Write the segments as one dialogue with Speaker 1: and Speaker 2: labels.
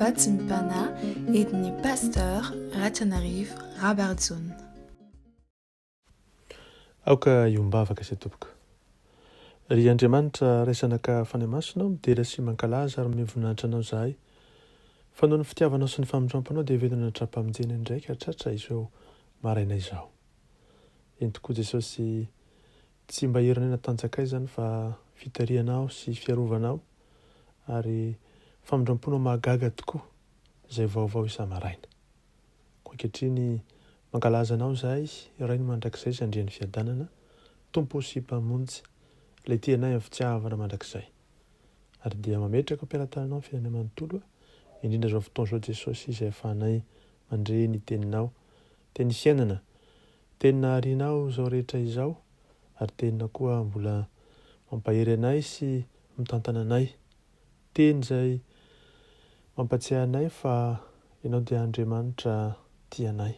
Speaker 1: Miomana entin'i Pasteur RATIANARIVO Rabarijaona.
Speaker 2: Aoka iombavaka izay tompoko. Ry Andriamanitra raisanaka fanamasinao midera sy mankalaza ary mivoninahitra anao zahay. Fa noho ny fitiavanao sy ny famindrampanao dia vedona natrapa-mijena indraika tratra izao maraina izao. Eny tokoa Jesosy tsy mba herina natanjakay zany fa fitarianao sy fiarovanao ary famindramponao mahagaga tokoa izay vaovao isa-maraina. Koa ankehitriny mankalaza anao zahay, iray ny mandrakizay sy andrian'ny fiadanana, tompo sy mpamonjy, ilay tianay amin'ny fitiavana mandrakizay. Ary dia mametraka ampiaratananao ny fiainana manontolo, indrindra izao fotoana izao Jesosy izay ahafahanay mandre ny teninao, teny fiainana, tena harinao izao rehetra izao, ary tenina koa mbola mampahery anay sy mitantana anay. Teny izay mampatsiahy anay fa ianao dia Andriamanitra tianay.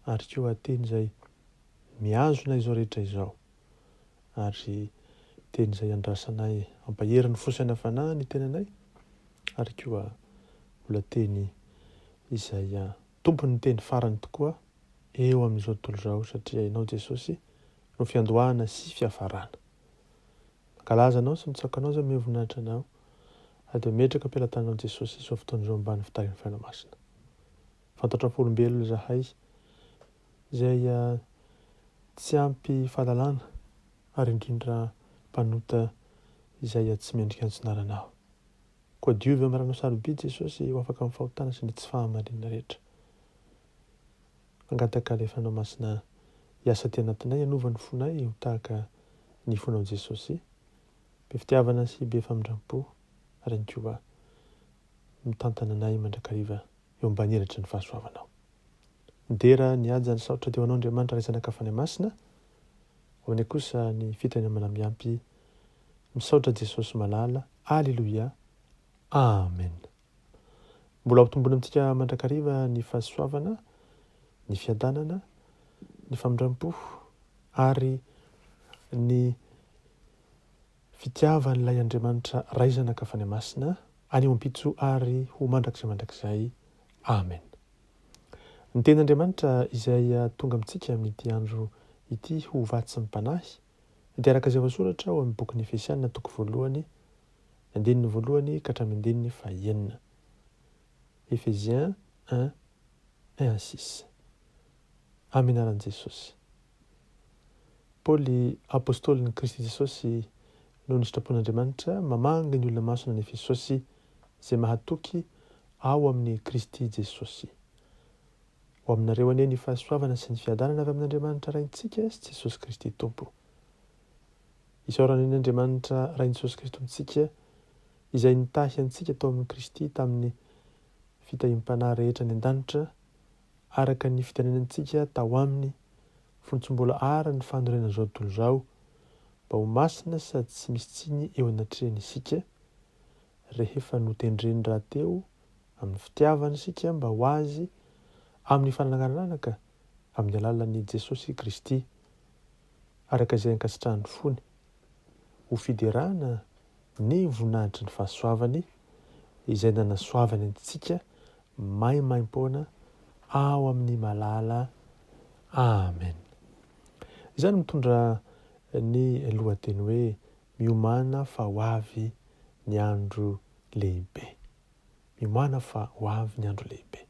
Speaker 2: Ary koa teny izay mihazona izao rehetra izao. Ary teny izay andrasanay, mampahery ny fosaina fanahy ny tenanay. Ary koa mbola teny izay tompony teny farany tokoa eo amin'izao tontolo izao, satria ianao Jesosy no fiandohana sy fiafarana. Mankalaza anao sy mitsakanao izay mivoninahitra anao, ary metraka ampiaratananao Jesosy izao fotoana izao ambany fitarian'ny fiainamasina. Fantatra olombelona zahay izay tsy ampy fahalalana ary indrindra mpanota izay tsy mendrika antsonaranao. Koa Dieu ve maranao sarobidy Jesosy ho afaka amin'ny fahotana sy ny tsy fahamarinana rehetra. Mangataka ilay fanamasina hiasa teny anatinay, hanovany fonay ho tahaka ny fonao Jesosy. Be fitiavana sy be famindram-po ary koa mitantana anay mandrakariva eo ambany helatry ny fahasoavanao. Midera ny ady ny saotra teo anao Andriamanitra raisanaka fanamasina, ho any kosa ny fitany manambiampy, misaotra Jesosy malala. Alleluia. Amen. Mbola ampitomboina amintsika mandrakariva ny fahasoavana, ny fiadanana, ny famindram-po ary ny fitiavan'ilay Andriamanitra raisanaka fanamasina any ampitso ary ho mandrakizay. Amen. Ny ten'Andriamanitra izay tonga amintsika amin'ity andro ity ho vatsy ny mpanahy, dia araka izay voasoratra ao amin'ny bokin'ny Efesiana toko voalohany, andininy voalohany ka hatramin'ny andininy fahaenina. Efesiens 1:1-6. Amin'ny anaran'i Jesosy. Paoly apôstôlin'i Kristy Jesosy noho ny sitrapon'Andriamanitra mamanga ny olona masina ny Efesosy izay mahatoky ao amin'ny Kristy Jesosy. Ho aminareo anie ny fahasoavana sy ny fiadanana avy amin'Andriamanitra raintsika sy Jesosy Kristy Tompo. Isaorana ny Andriamanitra rain' Jesosy Kristy Tompontsika izay nitahy antsika tao amin'ny Kristy tamin'ny fitahiam-panahy rehetra ny an-danitra, araka ny fitenenantsika tao aminy, fonontsom-bola ara ny fanorenana izao tontolo izao, mba ho masina sady tsy misy tsiny eo anatrehany isika, rehefa notendreny rahateo amin'ny fitiavana isika mba ho azy amin'ny fanangananaka amin'ny alalan'i Jesosy Kristy, araka izay ankasitrahany fony, ho fiderana ny voninahitry ny fahasoavany izay nanasoavany antsika maimaim-poana ao amin'ny malala. Amen. Izany mitondra ny lohateny hoe Miomana fa ho avy ny andro lehibe. Miomana fa ho avy ny andro lehibe.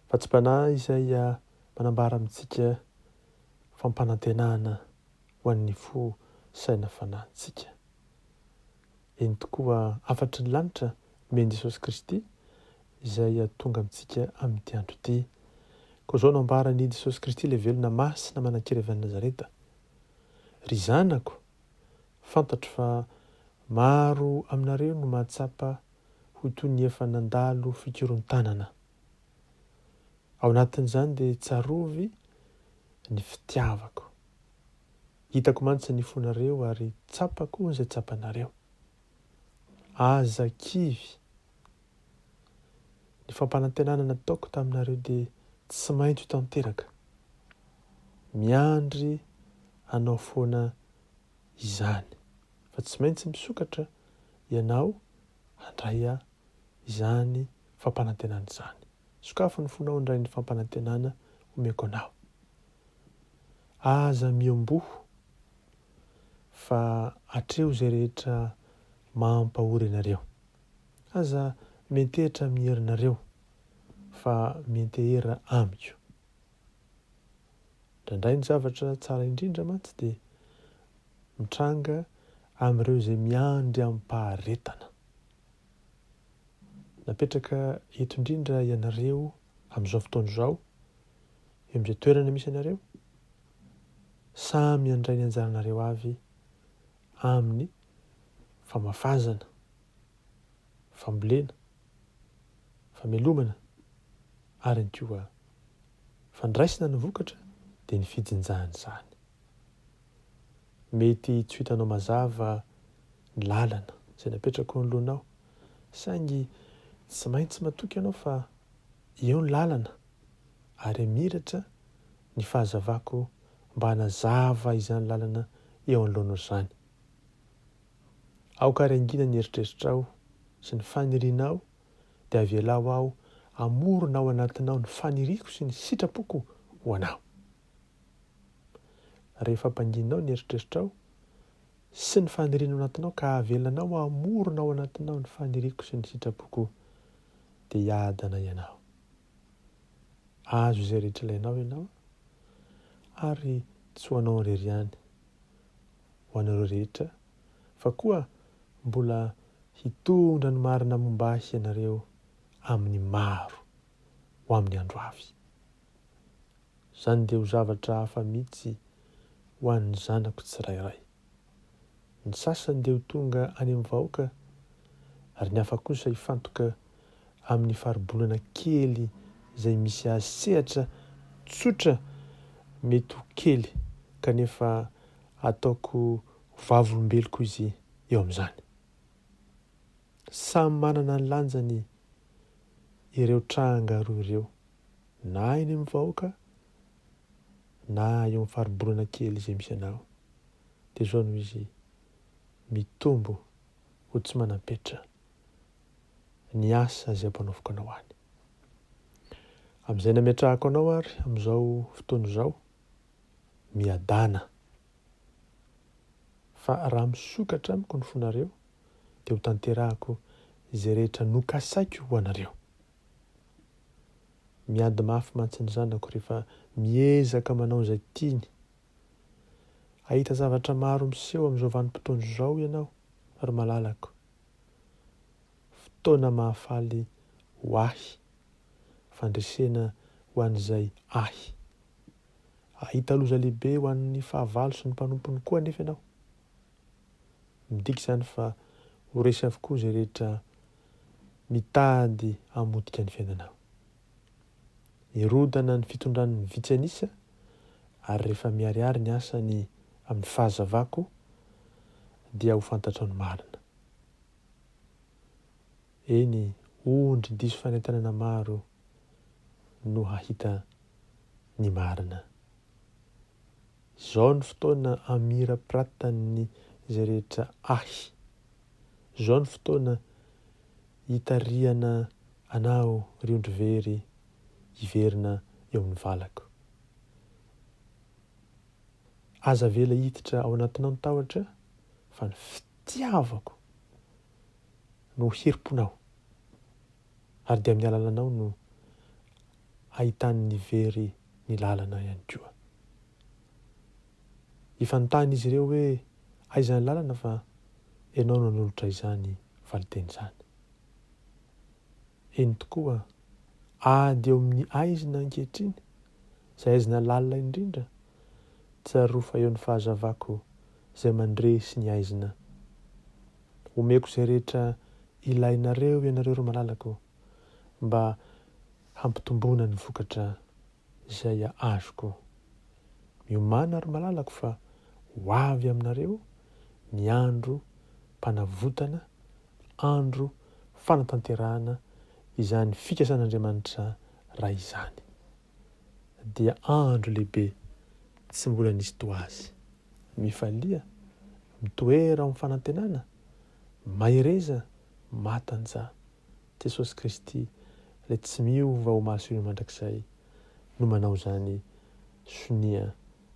Speaker 2: Fatsim-panahy izay manambara amintsika fampanantenana ho an'ny fo saina fanahintsika. Eny tokoa afatry ny lanitra men Jesosy Kristy izay tonga amintsika amin'ity andro ity. Koa izao nambara ny Jesosy Kristy ilay velona masina manan-kely avy any Nazareta. Ry zanako, fantatro fa maro aminareo no mahatsapa ho toy ny efa nandalo fikorontana. Ao anatin'izany dia tsarovy ny fitiavako. Hitako mantsy ny fonareo ary tsapako izay tsapanareo. Aza kivy. Ny fampanantenana nataoko taminareo dia tsy maintsy ho tanteraka. Miandry hanao foana izany. Fa tsy maintsy misokatra ianao handray izany fampanantenana izany. Sokafo ny fonao indray ny fampanantenana omeko anao. Aza miomboho fa hatreo izay rehetra mampahory ianareo. Aza miantehitra miherinareo fa miantehera amiko. Indraindray ny zavatra tsara indrindra mantsy dia mitranga amin'ireo izay miandry amin'ny mpaharetana. Napetraka eto indrindra ianareo amin'izao fotoana izao, eo amin'izay toerana misy ianareo, samy andray ny anjaranareo avy amin'ny famafazana, fambolena, famelomana ary ny koa fandraisana ny vokatra dia ny fijinjahana izany. Mety tsy hitanao mazava ny lalana izay napetraka eo anoloanao, saingy tsy maintsy matoky ianao fa eo ny lalana ary miratra ny fahazavako mba hanazava izany lalana eo anoloanao izany. Aoka ary angina ny eritreritrao sy ny fanirianao dia avelao aho amorona ao anatinao ny faniriako sy ny sitrapoko ho anao. Rehefa ampanginao ny eritreritrao sy ny fanirianao anatinao ka avelanao amorona ao anatinao ny faniriako sy ny sitrapoko dia hiadana ianao. Azo izay rehetra ilainao ianao ary tsy ho anao irery ihany, ho anareo rehetra, fa koa mbola hitondra ny marina momba ahy ianareo amin'ny maro ho amin'ny andro avy. Izany dia ho zavatra hafa mihitsy ho an'ny zanako tsirairay. Ny sasany dia ho tonga any amin'ny vahoaka ary ny hafa kosa hifantoka amin'ny faribolana kely izay misy azy sehatra tsotra mety ho kely kanefa ataoko vavolombeloko izy eo amin'izany. Samy manana ny lanjany ireo tranga roa ireo, na eny amin'ny vahoaka na eo amin'ny faribolana kely izay misy anao. Dia izao noho izy mitombo ho tsy manampetra ny asa izay ampanaoviko anao any. Amin'izay nametrahako anao ary amin'izao fotoana izao, miadana. Fa raha misokatra amiko ny fonareo dia ho tanterahako izay rehetra nokasaiko ho anareo. Miady mafy mantsy ny zanako rehefa miezaka manao izay tiany. Ahita zavatra maro miseho amin'izao vanim-potoana izao ianao ary malalako. Fotoana mahafaly ho ahy, fandresena ho an'izay ahy. Ahita loza lehibe ho an'ny fahavalo sy ny mpanompony koa anefa ianao. Midika izany fa ho resy avokoa izay rehetra mitady hamotika ny fiainanao. Hirodana ny fitondran'ny vitsy anisa ary rehefa miharihary ny asany amin'ny fahazavako dia ho fantatrao ny marina. Eny, ondry diso fanentanana maro no hahita ny marina. Izao ny fotoana amira-piratany izay rehetra ahy. Izao ny fotoana hitariana anao riondro very hiverina eo amin'ny valako. Aza vela hiditra ao anatinao ny tahotra fa ny fitiavako no herim-ponao ary dia amin'ny alalanao no ahitan'ny very ny lalana ihany koa. Ifantany izy ireo hoe aiza ny lalana fa ianao no hanolotra izany valiteny izany. Eny tokoa ady eo amin'ny aizina ankehitriny, izay aizina lalina indrindra, tsarofa eo ny fahazavako izay mandresy ny aizina. Omeko izay rehetra ilainareo ianareo ro malalako mba hampitomboana ny vokatra izay azoko. Miomana ary malalako fa ho avy aminareo ny andro mpanavotana, andro fanatanterahana izany fikasan'Andriamanitra raha izany. Dia andro lehibe tsy mbola nisy toa azy. Mifalia, mitoera amin'ny fanantenana, mahereza, matanja Jesosy Kristy ilay tsy miova ho maso ireo mandrakizay no manao izany sonia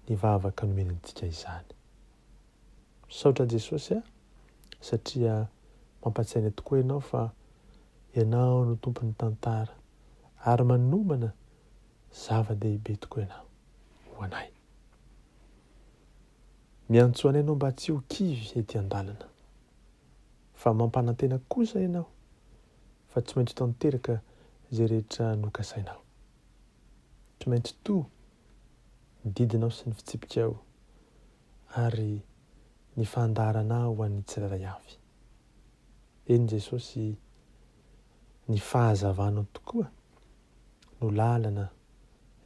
Speaker 2: ny vavaka nomenantsika izany. Misaotra Jesosy satria mampatsiaina tokoa ianao fa ianao no tompon'ny tantara ary manomana zava-dehibe tokoa ianao ho anay. Miantso anay ianao mba tsy ho kivy ety an-dalana fa mampanantena kosa ianao fa tsy maintsy tanteraka izay rehetra nokasainao. Tsy maintsy to ny didinao sy ny fitsipikao ary ny fandaharanao ho an'ny tsirairay avy. Eny Jesosy, ny fahazavanao tokoa no lalana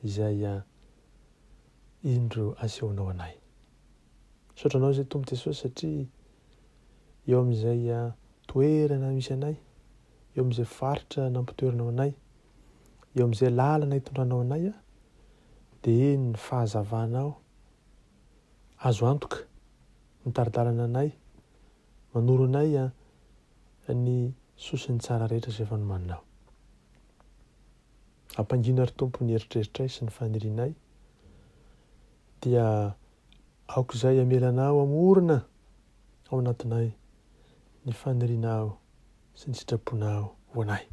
Speaker 2: izay indro asehonao anay. Saotranao izay Tompo Jesosy satria eo amin'izay toerana misy anay, eo amin'izay faritra nampitoerinao anay, eo amin'izay lalana hitondranao anay dia eny ny fahazavanao azo antoka mitaridalana anay, manoro anay ny sosiny tsara rehetra izay efa nomaninao. Ampangino ary Tompo ny eritreritray sy ny fanirianay dia aok'izay amelanao amorona ao anatinay ny fanirianao sy ny sitraponao ho anay.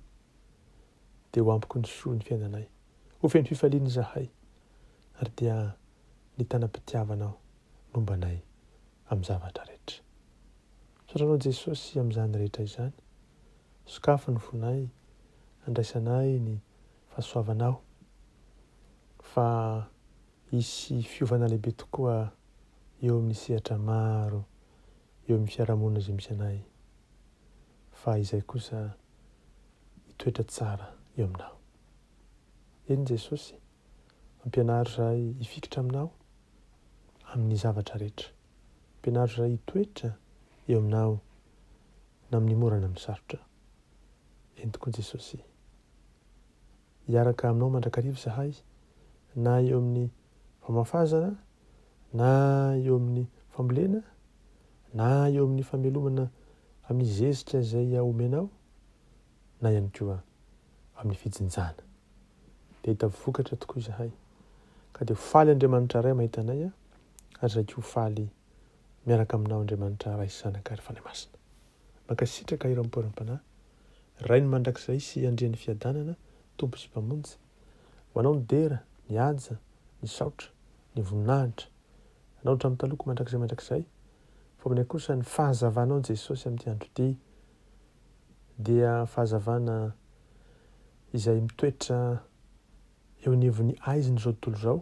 Speaker 2: Dia ho ampiko ny soa ny fiainanay, ho feno fifaliana izahay ary dia ny tanam-pitiavanao nombanay amin'ny zavatra rehetra. Saotranao Jesosy amin'izany rehetra izany, sokafo ny fonay, andraisanay ny fahasoavanao fa hisy fiovana lehibe tokoa eo amin'ny sehatra maro eo amin'ny fiarahamonina izay misy anay, fa izay kosa hitoetra tsara eo aminao. Eny Jesosy, ampianaro izahay hifikitra aminao amin'ny zavatra rehetra, ampianaro izahay hitoetra eo aminao na amin'ny morana amin'ny sarotra. Eny tokoa Jesosy, hiaraka aminao mandrakariva izahay na eo amin'ny famafazana, na eo amin'ny fambolena, na eo amin'ny famelomana amin'ny zezika izay omenao, na ihany koa amin'ny fijinjana. Dia hita vokatra tokoa izahay ka dia faly Andriamanitra iray mahita anay ary izay koa faly miaraka aminao Andriamanitra Ray sy Zanaka ary Fanahy Masina. Mankasitraka iram-poram-panahy, ray ny mandrakizay sy andrian'ny fiadanana, Tompo sy mpamonjy, ho anao ny dera, ny haja, ny saotra, ny voninahitra, anao hatramin'ny taloko mandrakizay, fa aminay kosa ny fahazavanao Jesosy amin'ity andro ity dia fahazavana izay mitoetra eo anivon'ny aiziny izao tontolo izao,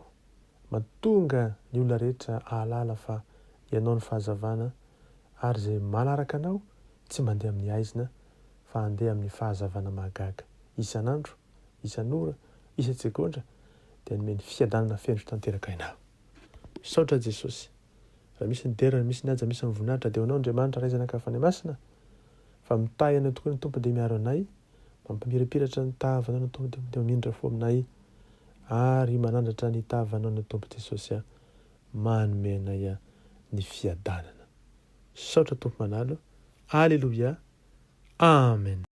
Speaker 2: mahatonga ny olona rehetra ahalala fa ianao ny fahazavana ary izay manaraka anao tsy mandeha amin'ny aizina fa handeha amin'ny fahazavana mahagaga isan'andro, isan'ora, isan-tsekonda dia nomeny fiadanana fendro tanteraka ianao. Saotra Jesosy, raha misy ny dera, misy ny haja, misy ny voninahitra dia hoanao Andriamanitra Ray Zanaka Fanahy Masina fa mitahy anao tokoa ny Tompo dia miaro anay, mampimirapiratra ny tavanao ny Tompo dia mamindra fo aminay ary manandratra ny tavanao ny Tompo Jesosy manome anay ny fiadanana. Saotra Tompo manalo. Alleluia. Amen.